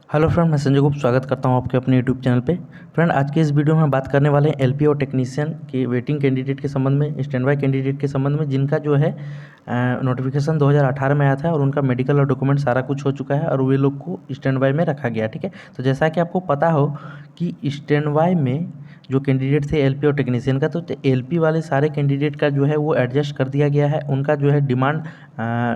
Hello friend, मैं संजय गुप्त स्वागत करता हूं आपके अपने यूट्यूब चैनल पे। फ्रेंड, आज के इस वीडियो में बात करने वाले हैं एलपी और टेक्नीशियन की वेटिंग कैंडिडेट के संबंध में, स्टैंड बाय कैंडिडेट के संबंध में, जिनका जो है नोटिफिकेशन 2018 में आया था और उनका मेडिकल और डॉक्यूमेंट सारा कुछ हो चुका है और वे लोग को स्टैंड बाय में रखा गया। ठीक है, तो जैसा कि आपको पता हो कि स्टैंड बाय में जो कैंडिडेट थे एलपी और टेक्नीशियन का, तो एलपी वाले सारे कैंडिडेट का जो है वो एडजस्ट कर दिया गया है। उनका जो है डिमांड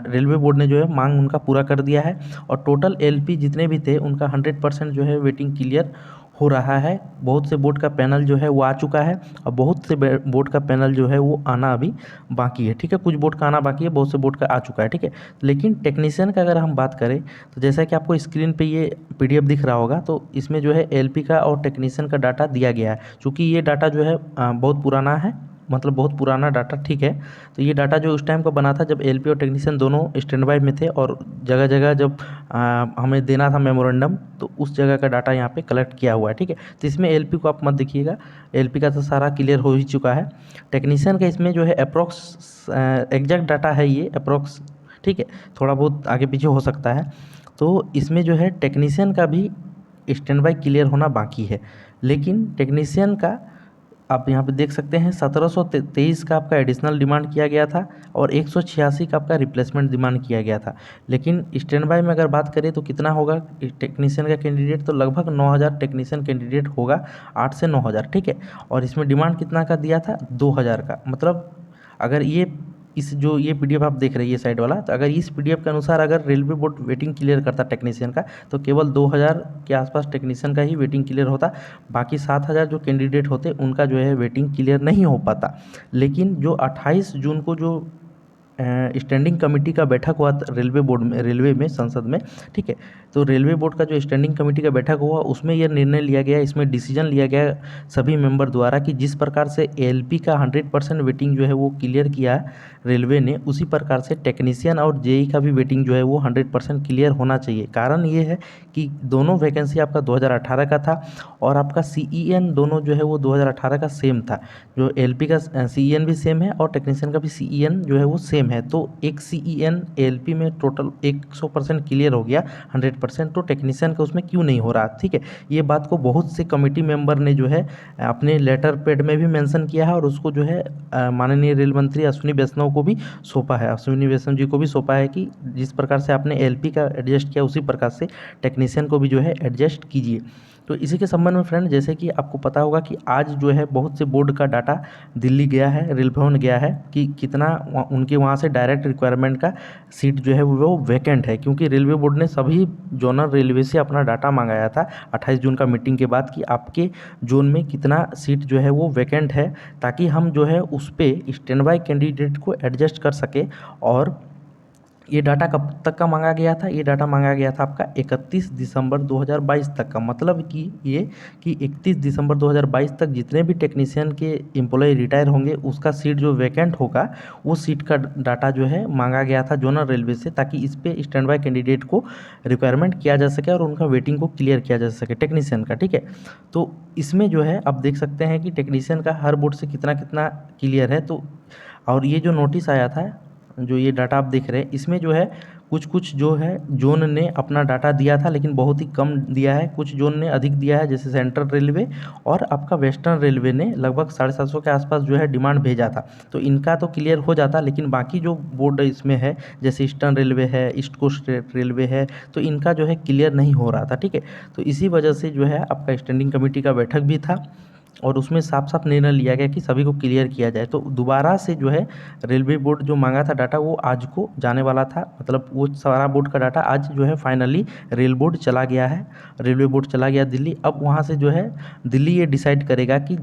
रेलवे बोर्ड ने जो है मांग उनका पूरा कर दिया है और टोटल एलपी जितने भी थे उनका 100% जो है वेटिंग क्लियर हो रहा है। बहुत से बोर्ड का पैनल जो है वो आ चुका है और बहुत से बोर्ड का पैनल जो है वो आना अभी बाकी है। ठीक है, कुछ बोर्ड का आना बाकी है, बहुत से बोर्ड का आ चुका है। ठीक है, लेकिन टेक्नीशियन का अगर हम बात करें तो जैसा कि आपको स्क्रीन पे ये पीडीएफ दिख रहा होगा, तो इसमें जो है एलपी का और टेक्नीशियन का डाटा दिया गया है। चूँकि ये डाटा जो है बहुत पुराना है, मतलब बहुत पुराना डाटा। ठीक है, तो ये डाटा जो उस टाइम का बना था जब एलपी और टेक्नीशियन दोनों स्टैंड बाय में थे और जगह जगह जब हमें देना था मेमोरेंडम, तो उस जगह का डाटा यहाँ पे कलेक्ट किया हुआ है। ठीक है, तो इसमें एलपी को आप मत देखिएगा, एलपी का तो सारा क्लियर हो ही चुका है। टेक्नीशियन का इसमें जो है अप्रोक्स एग्जैक्ट डाटा है ये अप्रोक्स। ठीक है, थोड़ा बहुत आगे पीछे हो सकता है। तो इसमें जो है टेक्नीशियन का भी स्टैंड बाय क्लियर होना बाकी है, लेकिन टेक्नीशियन का आप यहाँ पे देख सकते हैं 1723 का आपका एडिशनल डिमांड किया गया था और 186 का आपका रिप्लेसमेंट डिमांड किया गया था। लेकिन स्टैंड बाय में अगर बात करें तो कितना होगा टेक्नीशियन का कैंडिडेट, तो लगभग 9000 टेक्नीशियन कैंडिडेट होगा, 8 से 9000। ठीक है, और इसमें डिमांड कितना का दिया था, 2000 का। मतलब अगर ये पीडीएफ आप देख रहे हैं ये साइड वाला, तो अगर इस पीडीएफ के अनुसार अगर रेलवे बोर्ड वेटिंग क्लियर करता टेक्नीशियन का, तो केवल 2000 के आसपास टेक्नीशियन का ही वेटिंग क्लियर होता। बाकी 7000 जो कैंडिडेट होते उनका जो है वेटिंग क्लियर नहीं हो पाता। लेकिन जो 28 जून को जो स्टैंडिंग कमेटी का बैठक हुआ रेलवे बोर्ड में, रेलवे में, संसद में। ठीक है, तो रेलवे बोर्ड का जो स्टैंडिंग कमेटी का बैठक हुआ उसमें यह निर्णय लिया गया, इसमें डिसीजन लिया गया सभी मेंबर द्वारा कि जिस प्रकार से एलपी का 100% वेटिंग जो है वो क्लियर किया रेलवे ने, उसी प्रकार से टेक्नीशियन और जेई का भी वेटिंग जो है वो 100% क्लियर होना चाहिए। कारण ये है कि दोनों वैकेंसी आपका 2018 का था और आपका सीईएन दोनों जो है वो 2018 का सेम था। जो एलपी का सीईएन भी सेम है और टेक्नीशियन का भी सीईएन जो है वो सेम है। तो एक सीईएन एलपी में टोटल 100% क्लियर हो गया, 100%, तो टेक्नीशियन का उसमें क्यों नहीं हो रहा। ठीक है, ये बात को बहुत से कमेटी मेंबर ने जो है अपने लेटर पैड में भी मेंशन किया है और उसको जो है माननीय रेल मंत्री अश्विनी वैष्णव को भी सौंपा है, अश्विनी वैष्णव जी को भी सौंपा है कि जिस प्रकार से आपने एलपी का एडजस्ट किया उसी प्रकार से टेक्नीशियन को भी जो है एडजस्ट कीजिए। तो इसी के संबंध में फ्रेंड, जैसे कि आपको पता होगा कि आज जो है बहुत से बोर्ड का डाटा दिल्ली गया है, रेल भवन गया है कि कितना उनके वहाँ से डायरेक्ट रिक्वायरमेंट का सीट जो है वो वैकेंट है, क्योंकि रेलवे बोर्ड ने सभी जोनल रेलवे से अपना डाटा मंगाया था 28 जून का मीटिंग के बाद कि आपके जोन में कितना सीट जो है वो वैकेंट है, ताकि हम जो है उस पर स्टैंड बाय कैंडिडेट को एडजस्ट कर सके। और ये डाटा कब तक का मांगा गया था, ये डाटा मांगा गया था आपका 31 दिसंबर 2022 तक का। मतलब कि ये कि 31 दिसंबर 2022 तक जितने भी टेक्नीशियन के एम्प्लॉय रिटायर होंगे उसका सीट जो वैकेंट होगा वो सीट का डाटा जो है मांगा गया था जोनल रेलवे से, ताकि इस पे स्टैंड बाय कैंडिडेट को रिक्वायरमेंट किया जा सके और उनका वेटिंग को क्लियर किया जा सके टेक्नीशियन का। ठीक है, तो इसमें जो है आप देख सकते हैं कि टेक्नीशियन का हर बोर्ड से कितना कितना क्लियर है। तो और ये जो नोटिस आया था, जो ये डाटा आप देख रहे हैं, इसमें जो है कुछ कुछ जो है जोन ने अपना डाटा दिया था लेकिन बहुत ही कम दिया है, कुछ जोन ने अधिक दिया है, जैसे सेंट्रल रेलवे और आपका वेस्टर्न रेलवे ने लगभग 750 के आसपास जो है डिमांड भेजा था। तो इनका तो क्लियर हो जाता, लेकिन बाकी जो बोर्ड इसमें है जैसे ईस्टर्न रेलवे है, ईस्ट कोस्ट रेलवे है, तो इनका जो है क्लियर नहीं हो रहा था। ठीक है, तो इसी वजह से जो है आपका स्टैंडिंग कमेटी का बैठक भी था और उसमें साफ साफ निर्णय लिया गया कि सभी को क्लियर किया जाए। तो दोबारा से जो है रेलवे बोर्ड जो मांगा था डाटा वो आज को जाने वाला था, मतलब वो सारा बोर्ड का डाटा आज जो है फाइनली रेल बोर्ड चला गया है, रेलवे बोर्ड चला गया दिल्ली। अब वहाँ से जो है दिल्ली ये डिसाइड करेगा कि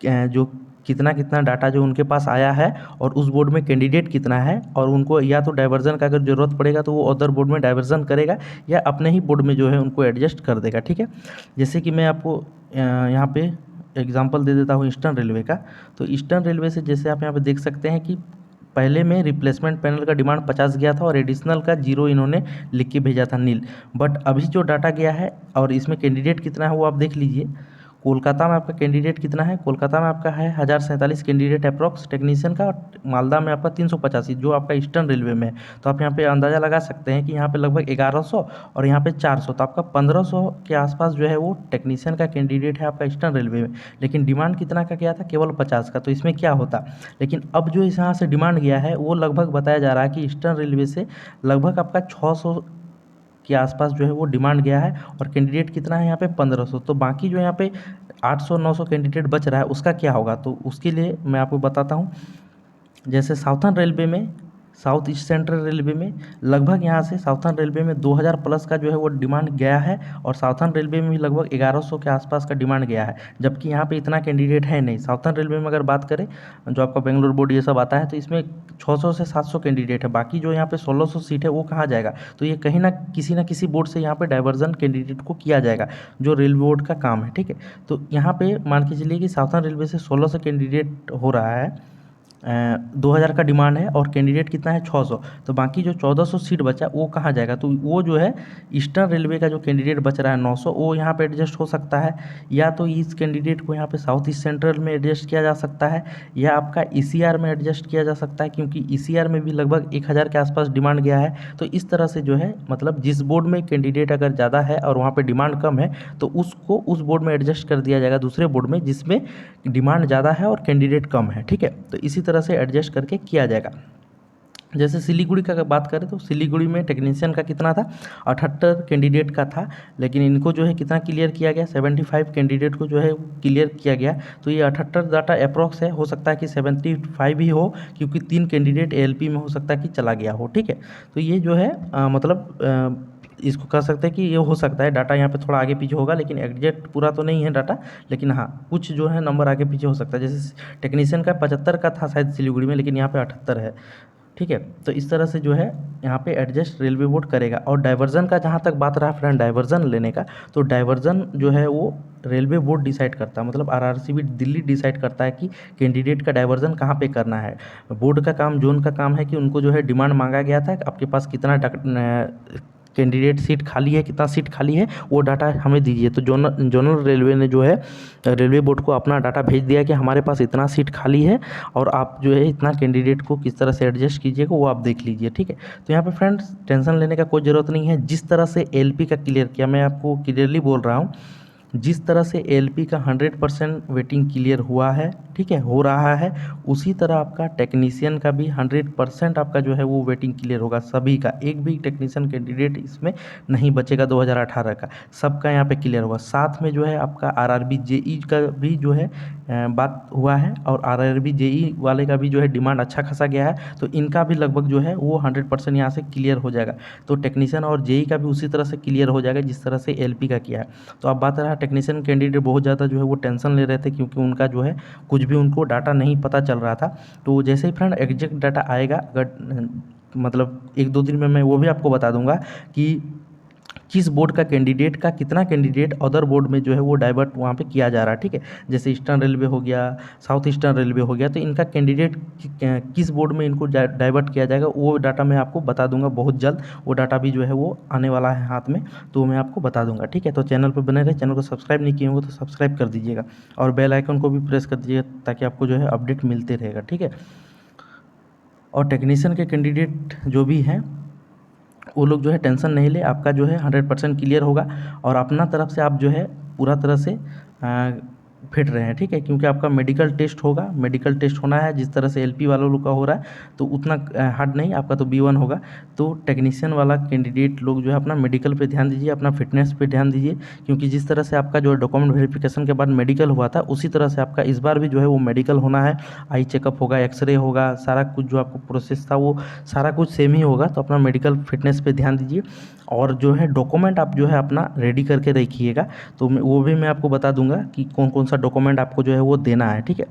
जो कितना कितना डाटा जो उनके पास आया है और उस बोर्ड में कैंडिडेट कितना है, और उनको या तो डाइवर्जन का अगर ज़रूरत पड़ेगा तो वो अदर बोर्ड में डाइवर्जन करेगा या अपने ही बोर्ड में जो है उनको एडजस्ट कर देगा। ठीक है, जैसे कि मैं आपको यहाँ पे एग्जांपल दे देता हूँ ईस्टर्न रेलवे का। तो ईस्टर्न रेलवे से जैसे आप यहाँ पे देख सकते हैं कि पहले में रिप्लेसमेंट पैनल का डिमांड 50 गया था और एडिशनल का 0 इन्होंने लिख के भेजा था नील। बट अभी जो डाटा गया है और इसमें कैंडिडेट कितना है वो आप देख लीजिए, कोलकाता में आपका कैंडिडेट कितना है, कोलकाता में आपका है 1047 कैंडिडेट अप्रॉक्स टेक्नीशियन का, और मालदा में आपका 385 जो आपका ईस्टर्न रेलवे में है। तो आप यहाँ पे अंदाज़ा लगा सकते हैं कि यहाँ पे लगभग 1100 और यहाँ पे 400, तो आपका 1500 के आसपास जो है वो टेक्नीशियन का कैंडिडेट है आपका ईस्टर्न रेलवे में। लेकिन डिमांड कितना का गया था, केवल 50 का। तो इसमें क्या होता, लेकिन अब जो इस यहाँ से डिमांड गया है वो लगभग बताया जा रहा है कि ईस्टर्न रेलवे से लगभग आपका 600 के आसपास जो है वो डिमांड गया है, और कैंडिडेट कितना है यहाँ पे 1500। तो बाकी जो यहाँ पे 800-900 कैंडिडेट बच रहा है उसका क्या होगा, तो उसके लिए मैं आपको बताता हूँ। जैसे साउथर्न रेलवे में, साउथ ईस्ट सेंट्रल रेलवे में लगभग यहाँ से साउथर्न रेलवे में 2000 प्लस का जो है वो डिमांड गया है, और साउथर्न रेलवे में भी लगभग 1100 के आसपास का डिमांड गया है, जबकि यहाँ पे इतना कैंडिडेट है नहीं। साउथर्न रेलवे में अगर बात करें जो आपका बेंगलोर बोर्ड ये सब आता है, तो इसमें 600 से 700 कैंडिडेट है, बाकी जो यहाँ पे 1600 सीट है वो कहाँ जाएगा। तो ये कहीं ना किसी बोर्ड से यहाँ पे डाइवर्जन कैंडिडेट को किया जाएगा, जो रेलवे बोर्ड का काम है, ठीक है। तो यहाँ पे मान के चलिए कि साउथर्न रेलवे से 1600 कैंडिडेट हो रहा है, 2000 का डिमांड है, और कैंडिडेट कितना है 600। तो बाकी जो 1400 सीट बचा वो कहाँ जाएगा, तो वो जो है ईस्टर्न रेलवे का जो कैंडिडेट बच रहा है 900, वो यहाँ पे एडजस्ट हो सकता है, या तो इस कैंडिडेट को यहाँ पे साउथ ईस्ट सेंट्रल में एडजस्ट किया जा सकता है, या आपका ईसीआर में एडजस्ट किया जा सकता है, क्योंकि ईसीआर में भी लगभग 1000 के आसपास डिमांड गया है। तो इस तरह से जो है मतलब जिस बोर्ड में कैंडिडेट अगर ज़्यादा है और वहाँ पर डिमांड कम है, तो उसको उस बोर्ड में एडजस्ट कर दिया जाएगा दूसरे बोर्ड में जिसमें डिमांड ज़्यादा है और कैंडिडेट कम है, ठीक है। तो इसी तरह से एडजस्ट करके किया जाएगा। जैसे सिलीगुड़ी का अगर बात करें तो सिलीगुड़ी में टेक्नीशियन का कितना था, 78 कैंडिडेट का था, लेकिन इनको जो है कितना क्लियर किया गया, 75 कैंडिडेट को जो है क्लियर किया गया। तो ये 78 डाटा अप्रॉक्स है, हो सकता है कि 75 ही हो, क्योंकि 3 कैंडिडेट एएलपी में हो सकता है कि चला गया हो, ठीक है। तो ये जो है इसको कह सकते हैं कि ये हो सकता है, डाटा यहाँ पे थोड़ा आगे पीछे होगा, लेकिन एग्जैक्ट पूरा तो नहीं है डाटा, लेकिन हाँ कुछ जो है नंबर आगे पीछे हो सकता है। जैसे टेक्नीशियन का 75 का था शायद सिलीगुड़ी में, लेकिन यहाँ पे 78 है, ठीक है। तो इस तरह से जो है यहाँ पे एडजस्ट रेलवे बोर्ड करेगा। और डाइवर्जन का जहाँ तक बात रहा फ्रेंड, डाइवर्जन लेने का, तो डाइवर्जन जो है वो रेलवे बोर्ड डिसाइड करता है, मतलब आरआरसीबी दिल्ली डिसाइड करता है कि कैंडिडेट का डाइवर्जन कहाँ पे करना है। बोर्ड का काम, जोन का काम है कि उनको जो है डिमांड मांगा गया था, आपके पास कितना कैंडिडेट सीट खाली है, कितना सीट खाली है, वो डाटा हमें दीजिए। तो जोनल रेलवे ने जो है रेलवे बोर्ड को अपना डाटा भेज दिया कि हमारे पास इतना सीट खाली है, और आप जो है इतना कैंडिडेट को किस तरह से एडजस्ट कीजिएगा वो आप देख लीजिए, ठीक है। तो यहाँ पे फ्रेंड्स टेंशन लेने का कोई ज़रूरत नहीं है। जिस तरह से एलपी का क्लियर किया, मैं आपको क्लियरली बोल रहा हूँ, जिस तरह से एलपी का 100% वेटिंग क्लियर हुआ है, ठीक है, हो रहा है, उसी तरह आपका टेक्नीशियन का भी 100% आपका जो है वो वेटिंग क्लियर होगा सभी का। एक भी टेक्नीशियन कैंडिडेट इसमें नहीं बचेगा 2018 का, सबका यहाँ पे क्लियर होगा। साथ में जो है आपका आरआरबी जेई का भी जो है बात हुआ है, और आरआरबी जेई वाले का भी जो है डिमांड अच्छा खासा गया है, तो इनका भी लगभग जो है वो 100% यहाँ से क्लियर हो जाएगा। तो टेक्नीशियन और जेई का भी उसी तरह से क्लियर हो जाएगा जिस तरह से एलपी का किया है। तो अब बात रहा टेक्नीशियन कैंडिडेट बहुत ज़्यादा जो है वो टेंशन ले रहे थे, क्योंकि उनका जो है कुछ भी उनको डाटा नहीं पता चल रहा था। तो जैसे ही फ्रेंड एग्जैक्ट डाटा आएगा, अगर मतलब 1-2 दिन में मैं वो भी आपको बता दूंगा कि किस बोर्ड का कैंडिडेट का कितना कैंडिडेट अदर बोर्ड में जो है वो डाइवर्ट वहाँ पे किया जा रहा है, ठीक है। जैसे ईस्टर्न रेलवे हो गया, साउथ ईस्टर्न रेलवे हो गया, तो इनका कैंडिडेट किस बोर्ड में इनको डाइवर्ट किया जाएगा वो डाटा मैं आपको बता दूंगा बहुत जल्द। वो डाटा भी जो है वो आने वाला है हाथ में, तो मैं आपको बता दूंगा, ठीक है। तो चैनल पर बने रहे, चैनल को सब्सक्राइब नहीं किए होंगे तो सब्सक्राइब कर दीजिएगा, और बेल आइकन को भी प्रेस कर दीजिएगा ताकि आपको जो है अपडेट मिलते रहेगा, ठीक है। और टेक्नीशियन के कैंडिडेट जो भी हैं वो लोग जो है टेंशन नहीं ले, आपका जो है 100% क्लियर होगा, और अपना तरफ से आप जो है पूरा तरह से फिट रहे हैं, ठीक है। क्योंकि आपका मेडिकल टेस्ट होगा, मेडिकल टेस्ट होना है जिस तरह से एलपी वालों लोग का हो रहा है, तो उतना हार्ड नहीं, आपका तो B1 होगा। तो टेक्नीशियन वाला कैंडिडेट लोग जो है अपना मेडिकल पे ध्यान दीजिए, अपना फिटनेस पे ध्यान दीजिए, क्योंकि जिस तरह से आपका जो डॉक्यूमेंट वेरिफिकेशन के बाद मेडिकल हुआ था, उसी तरह से आपका इस बार भी जो है वो मेडिकल होना है। आई चेकअप होगा, एक्सरे होगा, सारा कुछ जो आपको प्रोसेस था वो सारा कुछ सेम ही होगा। तो अपना मेडिकल फिटनेस पे ध्यान दीजिए, और जो है डॉक्यूमेंट आप जो है अपना रेडी करके रखिएगा। तो वो भी मैं आपको बता दूंगा कि कौन कौन सा डॉक्यूमेंट आपको जो है वो देना है, ठीक है।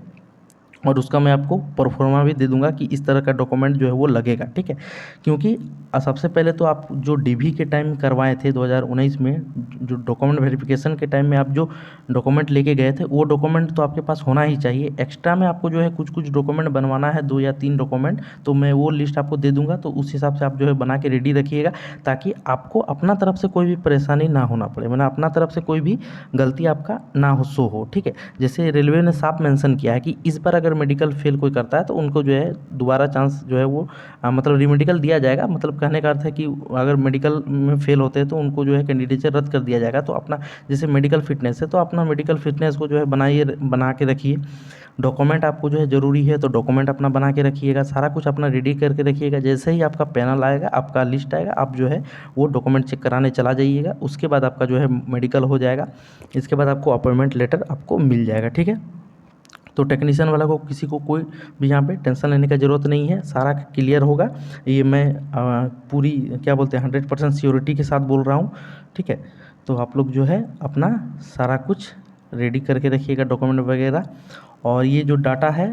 और उसका मैं आपको परफॉर्मा भी दे दूंगा कि इस तरह का डॉक्यूमेंट जो है वो लगेगा, ठीक है। क्योंकि सबसे पहले तो आप जो डीवी के टाइम करवाए थे 2019 में, जो डॉक्यूमेंट वेरिफिकेशन के टाइम में आप जो डॉक्यूमेंट लेके गए थे, वो डॉक्यूमेंट तो आपके पास होना ही चाहिए। एक्स्ट्रा में आपको जो है कुछ कुछ डॉक्यूमेंट बनवाना है, 2 या 3 डॉक्यूमेंट, तो मैं वो लिस्ट आपको दे दूंगा। तो उस हिसाब से आप जो है बना के रेडी रखिएगा, ताकि आपको अपना तरफ से कोई भी परेशानी ना होना पड़े, मतलब अपना तरफ से कोई भी गलती आपका ना हो, ठीक है। जैसे रेलवे ने साफ मेंशन किया है कि इस बार अगर मेडिकल फेल कोई करता है तो उनको जो है दोबारा चांस जो है वो मतलब रीमेडिकल दिया जाएगा। मतलब कहने का अर्थ है कि अगर मेडिकल में फेल होते हैं तो उनको जो है कैंडिडेचर रद्द कर दिया जाएगा। तो अपना जैसे मेडिकल फिटनेस है, तो अपना मेडिकल फिटनेस को जो है बना के रखिए। डॉक्यूमेंट आपको जो है ज़रूरी है, तो डॉक्यूमेंट अपना बना के रखिएगा, सारा कुछ अपना रेडी करके रखिएगा। जैसे ही आपका पैनल आएगा, आपका लिस्ट आएगा, आप जो है वो डॉक्यूमेंट चेक कराने चला जाइएगा। उसके बाद आपका जो है मेडिकल हो जाएगा। इसके बाद आपको अपॉइंटमेंट लेटर आपको मिल जाएगा, ठीक है। तो टेक्नीशियन वाला को किसी को कोई भी यहाँ पे टेंशन लेने का ज़रूरत नहीं है, सारा क्लियर होगा। ये मैं पूरी क्या बोलते हैं 100% श्योरिटी के साथ बोल रहा हूँ, ठीक है। तो आप लोग जो है अपना सारा कुछ रेडी करके रखिएगा, डॉक्यूमेंट वगैरह। और ये जो डाटा है,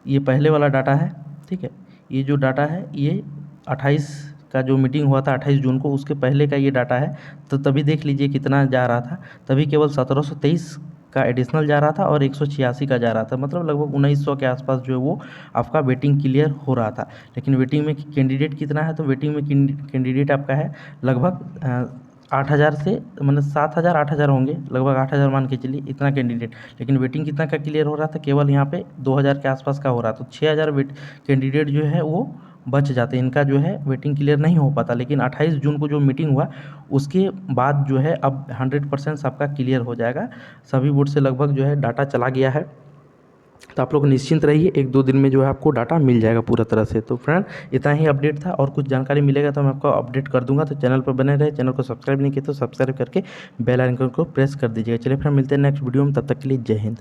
ये पहले वाला डाटा है, ठीक है। ये जो डाटा है ये 28 का जो मीटिंग हुआ था 28 जून को, उसके पहले का ये डाटा है। तो तभी देख लीजिए कितना जा रहा था, तभी केवल 1723 का एडिशनल जा रहा था और 186 का जा रहा था, मतलब लगभग 1900 के आसपास जो है वो आपका वेटिंग क्लियर हो रहा था। लेकिन वेटिंग में कैंडिडेट कितना है, तो वेटिंग में कैंडिडेट आपका है लगभग 8,000 से, मतलब 7,000 8,000 होंगे, लगभग 8,000 मान के चलिए, इतना कैंडिडेट। लेकिन वेटिंग कितना का क्लियर हो रहा था, केवल यहाँ पे 2,000 के आसपास का हो रहा था। तो 6,000 कैंडिडेट जो है वो बच जाते, इनका जो है वेटिंग क्लियर नहीं हो पाता। लेकिन 28 जून को जो मीटिंग हुआ उसके बाद जो है अब 100% सबका क्लियर हो जाएगा। सभी बोर्ड से लगभग जो है डाटा चला गया है। तो आप लोग निश्चिंत रहिए, 1-2 दिन में जो है आपको डाटा मिल जाएगा पूरा तरह से। तो फ्रेंड इतना ही अपडेट था, और कुछ जानकारी मिलेगा तो मैं आपको अपडेट कर दूंगा। तो चैनल पर बने रहे, चैनल को सब्सक्राइब नहीं किया तो सब्सक्राइब करके बेल आइकन को प्रेस कर दीजिएगा। चलिए फ्रेंड मिलते हैं नेक्स्ट वीडियो में, तब तक के लिए जय हिंद।